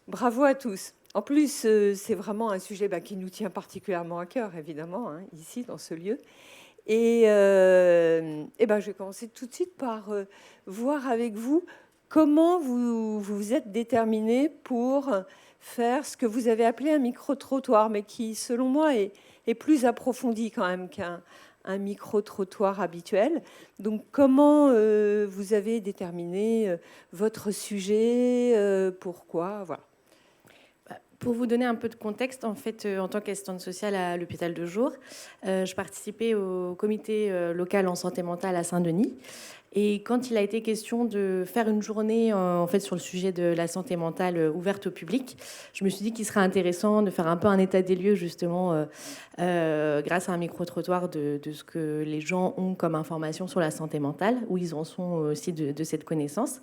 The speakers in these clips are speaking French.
Bravo à tous. En plus, c'est vraiment un sujet qui nous tient particulièrement à cœur, évidemment, hein, ici, dans ce lieu. Je vais commencer tout de suite par voir avec vous comment vous vous êtes déterminé pour faire ce que vous avez appelé un micro-trottoir, mais qui, selon moi, est plus approfondi quand même qu'un micro-trottoir habituel. Donc, comment vous avez déterminé votre sujet, pourquoi, voilà. Pour vous donner un peu de contexte, en fait, en tant qu'assistante sociale à l'hôpital de jour, je participais au comité local en santé mentale à Saint-Denis. Et quand il a été question de faire une journée en fait sur le sujet de la santé mentale ouverte au public, je me suis dit qu'il serait intéressant de faire un peu un état des lieux justement grâce à un micro-trottoir de ce que les gens ont comme information sur la santé mentale, où ils en sont aussi de cette connaissance.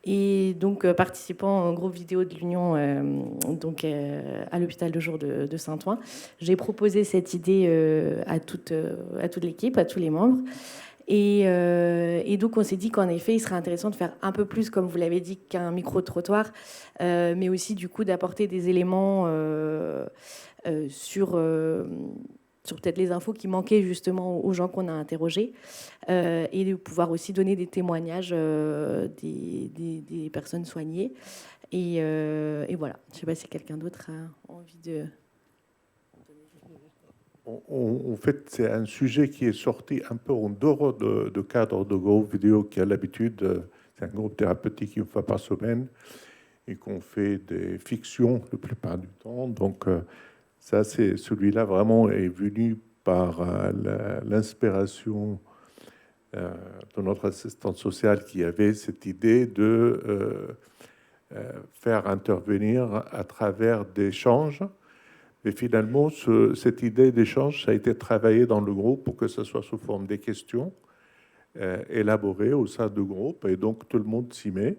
Et donc, participant au groupe vidéo de l'Union à l'hôpital de jour de Saint-Ouen, j'ai proposé cette idée à toute l'équipe, à tous les membres. Et donc, on s'est dit qu'en effet, il serait intéressant de faire un peu plus, comme vous l'avez dit, qu'un micro-trottoir, mais aussi, du coup, d'apporter des éléments sur peut-être les infos qui manquaient justement aux gens qu'on a interrogés, et de pouvoir aussi donner des témoignages des personnes soignées. Et voilà, je ne sais pas si quelqu'un d'autre a envie de... En fait, c'est un sujet qui est sorti un peu en dehors de cadre de groupe vidéo qui a l'habitude, c'est un groupe thérapeutique une fois par semaine et qu'on fait des fictions la plupart du temps. Donc ça, c'est celui-là vraiment est venu par l'inspiration de notre assistante sociale qui avait cette idée de faire intervenir à travers des échanges. Et finalement, cette idée d'échange, ça a été travaillé dans le groupe pour que ce soit sous forme des questions élaborées au sein du groupe. Et donc, tout le monde s'y met,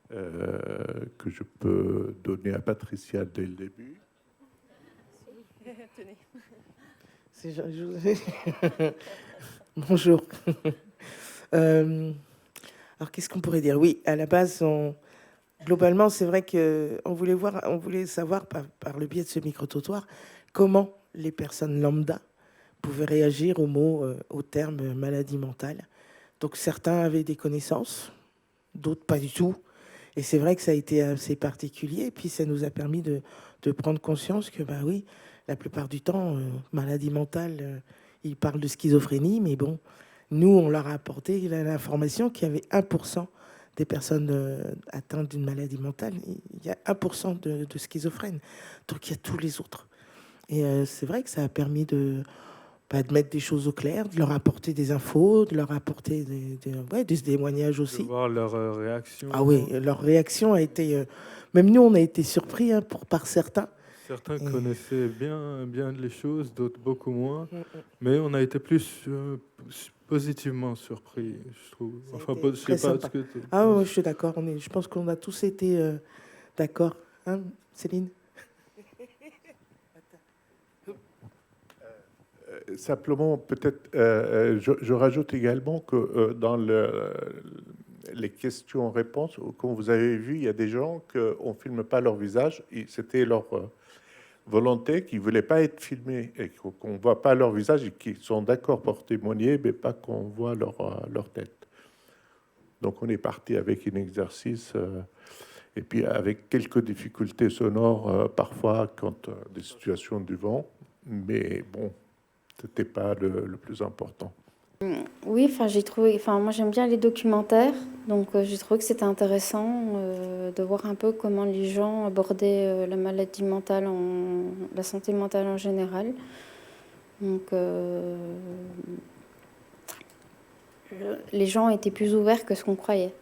que je peux donner à Patricia dès le début. Bonjour. Alors, qu'est-ce qu'on pourrait dire? Oui, à la base, globalement, c'est vrai qu'on voulait savoir par le biais de ce micro-trottoir comment les personnes lambda pouvaient réagir aux mots, au terme maladie mentale. Donc certains avaient des connaissances, d'autres pas du tout. Et c'est vrai que ça a été assez particulier. Et puis ça nous a permis de prendre conscience que, bah oui, la plupart du temps, maladie mentale, ils parlent de schizophrénie, mais bon, nous, on leur a apporté l'information qu'il y avait 1% des personnes atteintes d'une maladie mentale, il y a 1% de schizophrènes. Donc il y a tous les autres. Et c'est vrai que ça a permis de mettre des choses au clair, de leur apporter des infos, de leur apporter des témoignages aussi. De voir leur réaction. Ah oui, leur réaction a été... même nous, on a été surpris par certains. Certains connaissaient bien les choses, d'autres beaucoup moins. Mais on a été plus positivement surpris, je trouve. Enfin, je sais pas ce que Ah oui, je suis d'accord. Je pense qu'on a tous été d'accord. Hein, Céline? Simplement, peut-être, je rajoute également que dans les questions-réponses, comme vous avez vu, il y a des gens qu'on ne filme pas leur visage. C'était leur volonté, qui ne voulaient pas être filmés et qu'on ne voit pas leur visage et qui sont d'accord pour témoigner, mais pas qu'on voit leur tête. Donc, on est parti avec un exercice et puis avec quelques difficultés sonores parfois quand des situations du vent. Mais bon, c'était pas le plus important. Oui, moi j'aime bien les documentaires, donc j'ai trouvé que c'était intéressant de voir un peu comment les gens abordaient la maladie mentale, la santé mentale en général. Donc les gens étaient plus ouverts que ce qu'on croyait.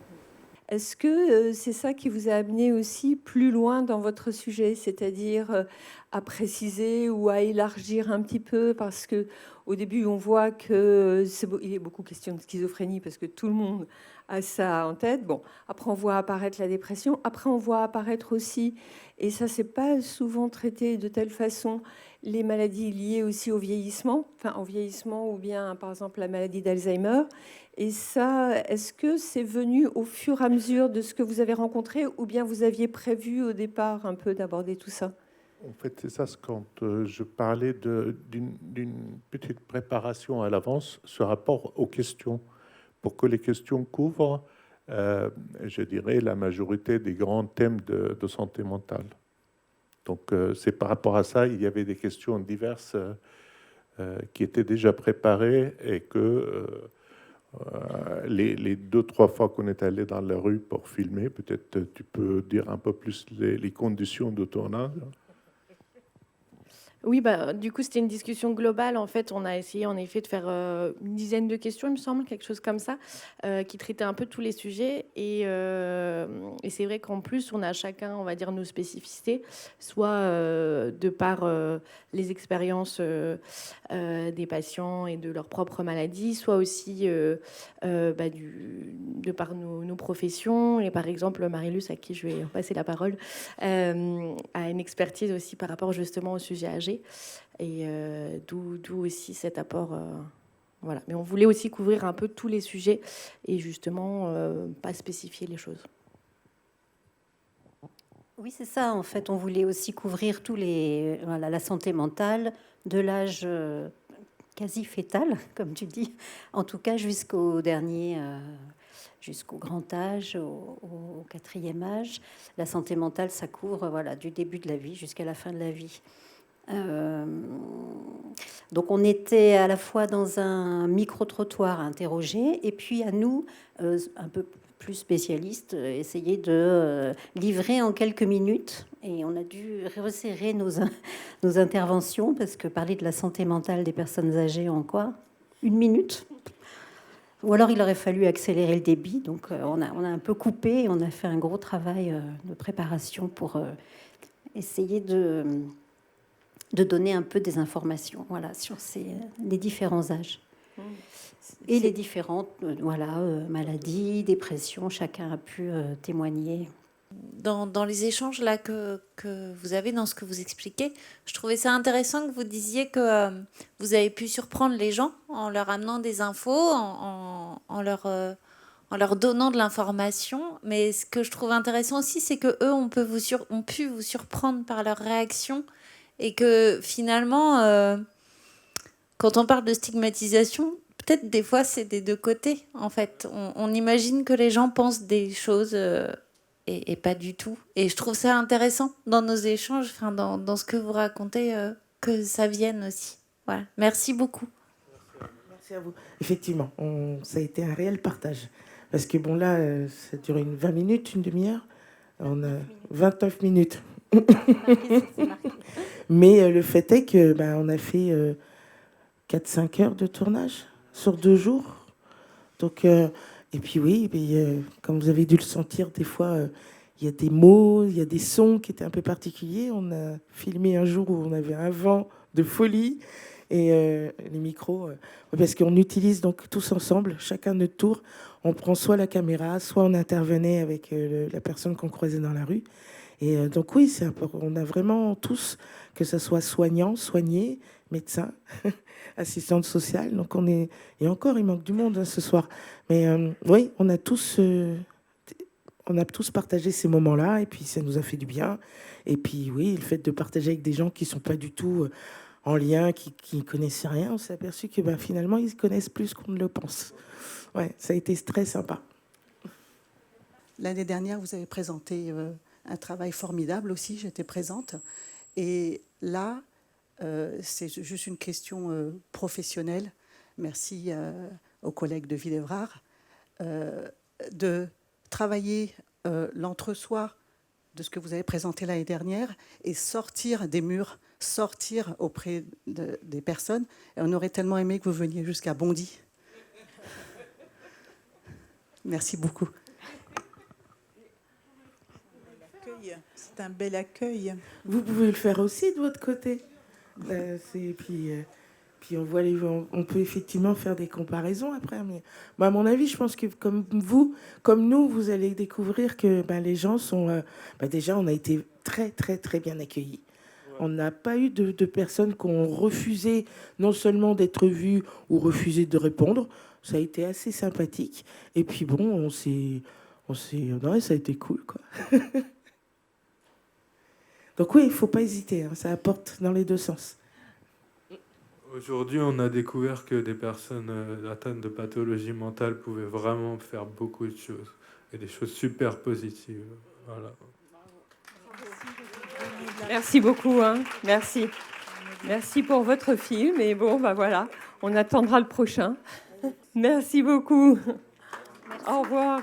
Est-ce que c'est ça qui vous a amené aussi plus loin dans votre sujet, c'est-à-dire à préciser ou à élargir un petit peu, parce que au début on voit que il est beaucoup question de schizophrénie parce que tout le monde a ça en tête. Bon, après on voit apparaître la dépression, après on voit apparaître aussi, et ça c'est pas souvent traité de telle façon, les maladies liées aussi au vieillissement ou bien par exemple la maladie d'Alzheimer. Et ça, est-ce que c'est venu au fur et à mesure de ce que vous avez rencontré, ou bien vous aviez prévu au départ un peu d'aborder tout ça? En fait, c'est ça, quand je parlais d'une petite préparation à l'avance, ce rapport aux questions, pour que les questions couvrent, je dirais, la majorité des grands thèmes de santé mentale. Donc, c'est par rapport à ça, il y avait des questions diverses qui étaient déjà préparées et que les 2-3 fois qu'on est allé dans la rue pour filmer, peut-être tu peux dire un peu plus les conditions de tournage. Oui, bah, du coup, c'était une discussion globale. En fait, on a essayé, en effet, de faire une dizaine de questions, il me semble, quelque chose comme ça, qui traitaient un peu tous les sujets. Et c'est vrai qu'en plus, on a chacun, on va dire, nos spécificités, soit de par les expériences des patients et de leur propre maladie, soit aussi de par nos professions. Et par exemple, Marie-Luce, à qui je vais passer la parole, a une expertise aussi par rapport justement au sujet âgé. Et d'où aussi cet apport. Voilà. Mais on voulait aussi couvrir un peu tous les sujets et justement pas spécifier les choses. Oui, c'est ça. En fait, on voulait aussi couvrir la santé mentale de l'âge quasi fœtal, comme tu dis, en tout cas jusqu'au dernier, jusqu'au grand âge, au 4e âge. La santé mentale, ça couvre du début de la vie jusqu'à la fin de la vie. Donc on était à la fois dans un micro-trottoir à interroger et puis à nous, un peu plus spécialistes, essayer de livrer en quelques minutes. Et on a dû resserrer nos interventions parce que parler de la santé mentale des personnes âgées en quoi? 1 minute? Ou alors il aurait fallu accélérer le débit. Donc on a un peu coupé et on a fait un gros travail de préparation pour essayer de donner un peu des informations sur les différents âges et les différentes maladies, dépressions, chacun a pu témoigner. Dans les échanges là que vous avez, dans ce que vous expliquez, je trouvais ça intéressant que vous disiez que vous avez pu surprendre les gens en leur amenant des infos, en leur donnant de l'information. Mais ce que je trouve intéressant aussi, c'est que eux ont pu vous surprendre par leur réaction. Et que finalement, quand on parle de stigmatisation, peut-être des fois c'est des deux côtés. En fait, on imagine que les gens pensent des choses et pas du tout. Et je trouve ça intéressant dans nos échanges, dans ce que vous racontez, que ça vienne aussi. Voilà. Merci beaucoup. Merci à vous. Effectivement, ça a été un réel partage. Parce que bon là, ça dure 20 minutes, une demi-heure. On a 29 minutes. C'est marqué. Mais le fait est que on a fait 4-5 heures de tournage sur 2 jours. Donc, et puis oui, comme vous avez dû le sentir, des fois, il y a des mots, il y a des sons qui étaient un peu particuliers. On a filmé un jour où on avait un vent de folie et les micros, parce qu'on utilise donc tous ensemble, chacun notre tour. On prend soit la caméra, soit on intervenait avec la personne qu'on croisait dans la rue. Et donc oui, on a vraiment tous, que ce soit soignants, soignés, médecins, assistantes sociales. Donc et encore, il manque du monde ce soir. Mais oui, on a tous partagé ces moments-là et puis ça nous a fait du bien. Et puis oui, le fait de partager avec des gens qui sont pas du tout en lien, qui ne connaissaient rien, on s'est aperçu que finalement, ils connaissent plus qu'on ne le pense. Ouais, ça a été très sympa. L'année dernière, vous avez présenté un travail formidable aussi, j'étais présente. Et là, c'est juste une question professionnelle. Merci aux collègues de Ville-Évrard de travailler l'entre-soi de ce que vous avez présenté l'année dernière et sortir des murs, sortir auprès des personnes. Et on aurait tellement aimé que vous veniez jusqu'à Bondy. Merci beaucoup. C'est un bel accueil. Vous pouvez le faire aussi de votre côté. Puis on voit on peut effectivement faire des comparaisons après. Mais à mon avis, je pense que comme nous, vous allez découvrir que les gens sont... déjà, on a été très, très, très bien accueillis. On n'a pas eu de personnes qui ont refusé non seulement d'être vues ou refusé de répondre. Ça a été assez sympathique. Et puis bon, non, ça a été cool, quoi. Donc oui, il ne faut pas hésiter, hein, ça apporte dans les deux sens. Aujourd'hui, on a découvert que des personnes atteintes de pathologie mentale pouvaient vraiment faire beaucoup de choses, et des choses super positives. Voilà. Merci beaucoup, hein. Merci. Merci pour votre film. Et bon, bah voilà, on attendra le prochain. Merci beaucoup. Merci. Au revoir.